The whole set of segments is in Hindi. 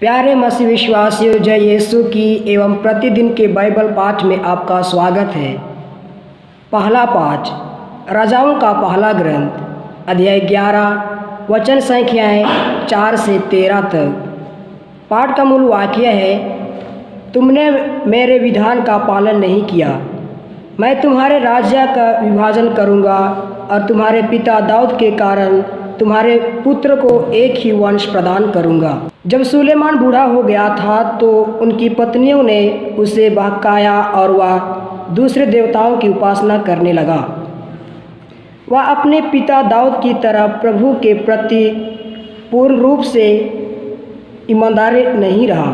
प्यारे मसीह विश्वासियों, जय यीशु की एवं प्रतिदिन के बाइबल पाठ में आपका स्वागत है। पहला पाठ राजाओं का पहला ग्रंथ अध्याय 11 वचन संख्याएँ 4 से 13 तक। पाठ का मूल वाक्य है, तुमने मेरे विधान का पालन नहीं किया, मैं तुम्हारे राज्य का विभाजन करूँगा और तुम्हारे पिता दाऊद के कारण तुम्हारे पुत्र को एक ही वंश प्रदान करूँगा। जब सुलेमान बूढ़ा हो गया था तो उनकी पत्नियों ने उसे बहकाया और वह दूसरे देवताओं की उपासना करने लगा। वह अपने पिता दाऊद की तरह प्रभु के प्रति पूर्ण रूप से ईमानदार नहीं रहा।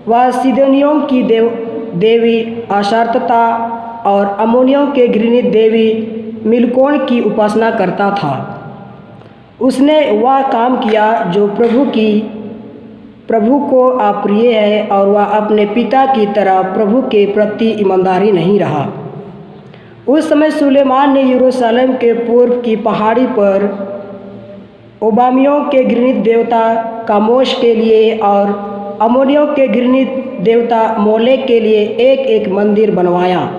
वह सीदोनियों की देवी अशारता और अम्मोनियों के घृणित देवी मिलकोन की उपासना करता था। उसने वह काम किया जो प्रभु को अप्रिय है और वह अपने पिता की तरह प्रभु के प्रति ईमानदारी नहीं रहा। उस समय सुलेमान ने यरूशलेम के पूर्व की पहाड़ी पर ओबामियों के घृणित देवता कामोश के लिए और अम्मोनियों के घृणित देवता मोलेक के लिए एक एक मंदिर बनवाया।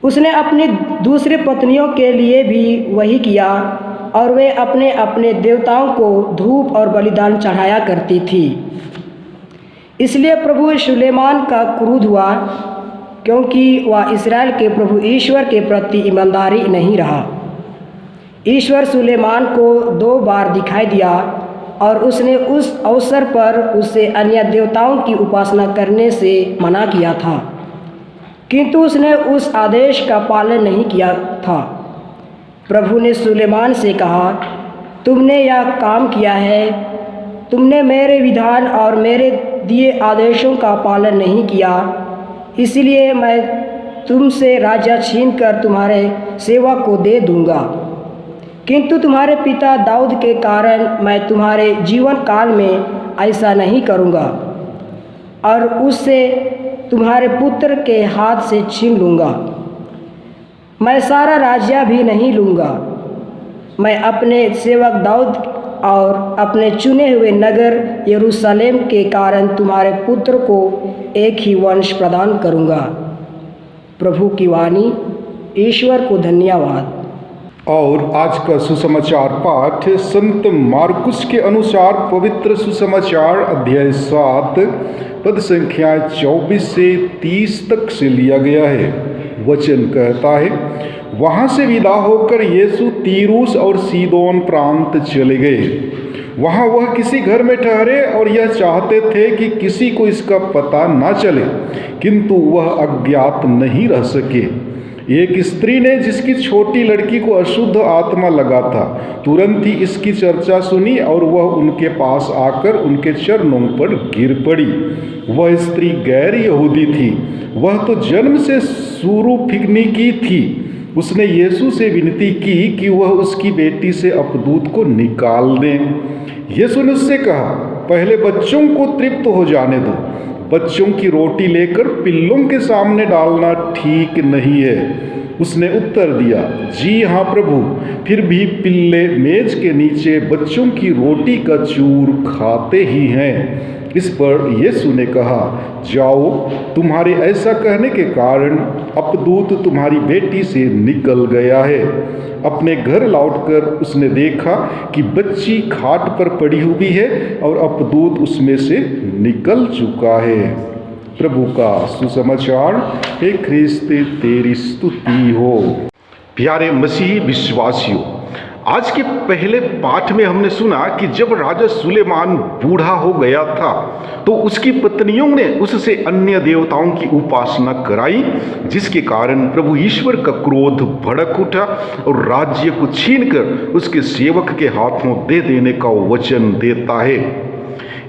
उसने अपनी दूसरी पत्नियों के लिए भी वही किया और वे अपने अपने देवताओं को धूप और बलिदान चढ़ाया करती थी। इसलिए प्रभु सुलेमान का क्रोध हुआ, क्योंकि वह इस्राएल के प्रभु ईश्वर के प्रति ईमानदारी नहीं रहा। ईश्वर सुलेमान को 2 बार दिखाई दिया और उसने उस अवसर पर उसे अन्य देवताओं की उपासना करने से मना किया था, किंतु उसने उस आदेश का पालन नहीं किया था। प्रभु ने सुलेमान से कहा, तुमने यह काम किया है, तुमने मेरे विधान और मेरे दिए आदेशों का पालन नहीं किया, इसलिए मैं तुमसे राज्य छीनकर तुम्हारे सेवक को दे दूंगा। किंतु तुम्हारे पिता दाऊद के कारण मैं तुम्हारे जीवन काल में ऐसा नहीं करूंगा और उससे तुम्हारे पुत्र के हाथ से छीन लूँगा। मैं सारा राज्य भी नहीं लूँगा। मैं अपने सेवक दाऊद और अपने चुने हुए नगर यरूशलेम के कारण तुम्हारे पुत्र को एक ही वंश प्रदान करूँगा। प्रभु की वाणी। ईश्वर को धन्यवाद। और आज का सुसमाचार पाठ संत मार्कुस के अनुसार पवित्र सुसमाचार अध्याय 7 पद संख्या 24 से 30 तक से लिया गया है। वचन कहता है, वहाँ से विदा होकर यीशु तीरूस और सीदोन प्रांत चले गए। वहाँ वह किसी घर में ठहरे और यह चाहते थे कि किसी को इसका पता न चले, किंतु वह अज्ञात नहीं रह सके। एक स्त्री ने जिसकी छोटी लड़की को अशुद्ध आत्मा लगा था, तुरंत ही इसकी चर्चा सुनी और वह उनके पास आकर उनके चरणों पर गिर पड़ी। वह स्त्री गैर यहूदी थी, वह तो जन्म से सुरूफिगनी की थी। उसने यीशु से विनती की कि वह उसकी बेटी से अपदूत को निकाल दें। यीशु ने उससे कहा, पहले बच्चों को तृप्त हो जाने दो। बच्चों की रोटी लेकर पिल्लों के सामने डालना ठीक नहीं है। उसने उत्तर दिया, जी हाँ प्रभु, फिर भी पिल्ले मेज के नीचे बच्चों की रोटी का चूर खाते ही हैं। इस पर यीशु ने कहा, जाओ, तुम्हारे ऐसा कहने के कारण अपदूत तुम्हारी बेटी से निकल गया है। अपने घर लौटकर उसने देखा कि बच्ची खाट पर पड़ी हुई है और अपदूत उसमें से निकल चुका है। प्रभु का सुसमाचार। हे ख्रिस्त, तेरी स्तुति हो। प्यारे मसीही विश्वासियों, आज के पहले पाठ में हमने सुना कि जब राजा सुलेमान बूढ़ा हो गया था तो उसकी पत्नियों ने उससे अन्य देवताओं की उपासना कराई, जिसके कारण प्रभु ईश्वर का क्रोध भड़क उठा और राज्य को छीनकर उसके सेवक के हाथों दे देने का वचन देता है।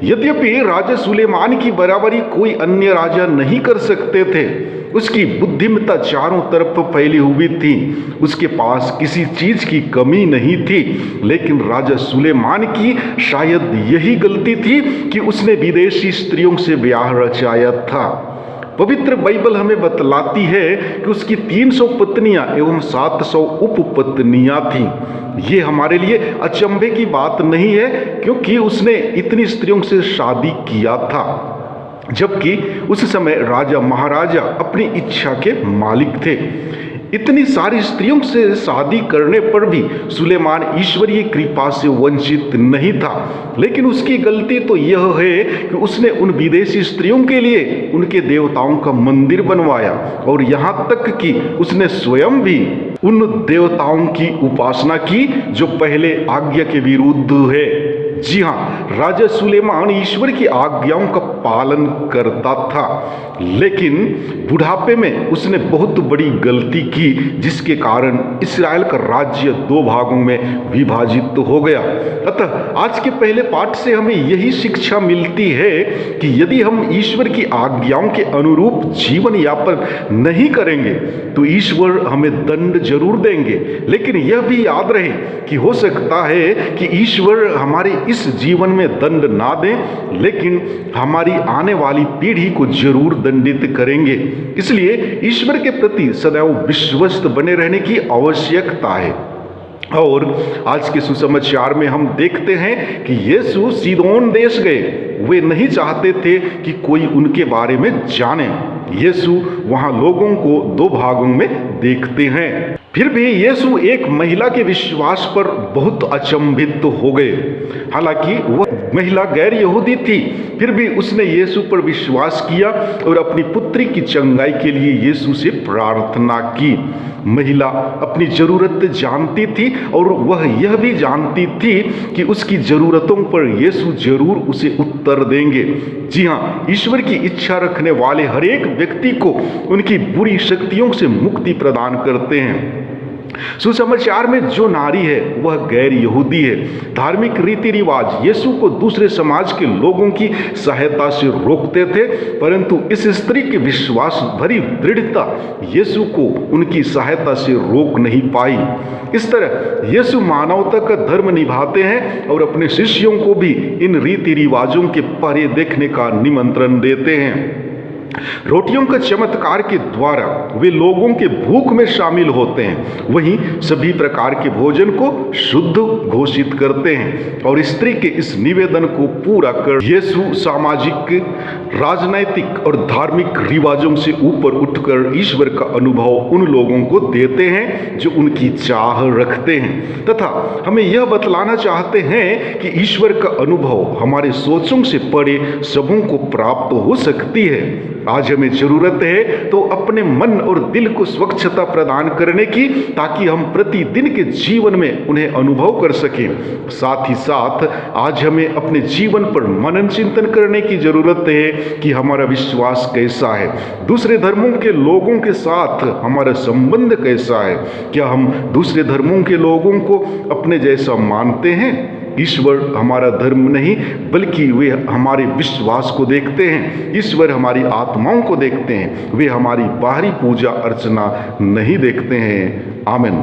यद्यपि राजा सुलेमान की बराबरी कोई अन्य राजा नहीं कर सकते थे, उसकी बुद्धिमत्ता चारों तरफ फैली हुई थी, उसके पास किसी चीज की कमी नहीं थी। लेकिन राजा सुलेमान की शायद यही गलती थी कि उसने विदेशी स्त्रियों से ब्याह रचाया था। पवित्र बाइबल हमें बतलाती है कि उसकी 300 पत्नियां एवं 700 उपपत्नियां थीं। ये हमारे लिए अचंभे की बात नहीं है, क्योंकि उसने इतनी स्त्रियों से शादी किया था, जबकि उस समय राजा महाराजा अपनी इच्छा के मालिक थे। इतनी सारी स्त्रियों से शादी करने पर भी सुलेमान ईश्वरीय कृपा से वंचित नहीं था। लेकिन उसकी गलती तो यह है कि उसने उन विदेशी स्त्रियों के लिए उनके देवताओं का मंदिर बनवाया, और यहाँ तक कि उसने स्वयं भी उन देवताओं की उपासना की जो पहले आज्ञा के विरुद्ध है। जी हाँ, राजा सुलेमान ईश्वर की आज्ञाओं का पालन करता था, लेकिन बुढ़ापे में उसने बहुत बड़ी गलती की, जिसके कारण इस्राएल का राज्य 2 भागों में विभाजित हो गया। अतः आज के पहले पाठ से हमें यही शिक्षा मिलती है कि यदि हम ईश्वर की आज्ञाओं के अनुरूप जीवन यापन नहीं करेंगे तो ईश्वर हमें दंड जरूर देंगे। लेकिन यह भी याद रहे कि हो सकता है कि ईश्वर हमारे इस जीवन में दंड ना दें, लेकिन हमारी आने वाली पीढ़ी को जरूर दंडित करेंगे। इसलिए ईश्वर के प्रति सदैव विश्वस्त बने रहने की आवश्यकता है। और आज के सुसमाचार में हम देखते हैं कि यीशु सीदोन देश गए। वे नहीं चाहते थे कि कोई उनके बारे में जाने। यीशु वहां लोगों को 2 भागों में देखते हैं। फिर भी यीशु एक महिला के विश्वास पर बहुत अचंभित हो गए। हालांकि वह महिला गैर यहूदी थी, फिर भी उसने यीशु पर विश्वास किया और अपनी पुत्री की चंगाई के लिए यीशु से प्रार्थना की। महिला अपनी जरूरत जानती थी और वह यह भी जानती थी कि उसकी जरूरतों पर यीशु जरूर उसे उत्तर देंगे। जी हाँ, ईश्वर की इच्छा रखने वाले हर एक व्यक्ति को उनकी बुरी शक्तियों से मुक्ति प्रदान करते हैं। सुसमाचार में जो नारी है वह गैर यहूदी है। धार्मिक रीति रिवाज यीशु को दूसरे समाज के लोगों की सहायता से रोकते थे, परंतु इस स्त्री की विश्वास भरी दृढ़ता यीशु को उनकी सहायता से रोक नहीं पाई। इस तरह यीशु मानवता का धर्म निभाते हैं और अपने शिष्यों को भी इन रीति रिवाजों के परे देखने का निमंत्रण देते हैं। रोटियों का चमत्कार के द्वारा वे लोगों के भूख में शामिल होते हैं, वहीं सभी प्रकार के भोजन को शुद्ध घोषित करते हैं। और स्त्री के इस निवेदन को पूरा कर यीशु सामाजिक, राजनैतिक और धार्मिक रिवाजों से ऊपर उठकर ईश्वर का अनुभव उन लोगों को देते हैं जो उनकी चाह रखते हैं, तथा हमें यह बतलाना चाहते हैं कि ईश्वर का अनुभव हमारे सोचों से परे सबों को प्राप्त हो सकती है। आज हमें जरूरत है तो अपने मन और दिल को स्वच्छता प्रदान करने की, ताकि हम प्रतिदिन के जीवन में उन्हें अनुभव कर सकें। साथ ही साथ आज हमें अपने जीवन पर मनन चिंतन करने की जरूरत है कि हमारा विश्वास कैसा है, दूसरे धर्मों के लोगों के साथ हमारा संबंध कैसा है, क्या हम दूसरे धर्मों के लोगों को अपने जैसा मानते हैं। ईश्वर हमारा धर्म नहीं बल्कि वे हमारे विश्वास को देखते हैं। ईश्वर हमारी आत्माओं को देखते हैं, वे हमारी बाहरी पूजा अर्चना नहीं देखते हैं। आमीन।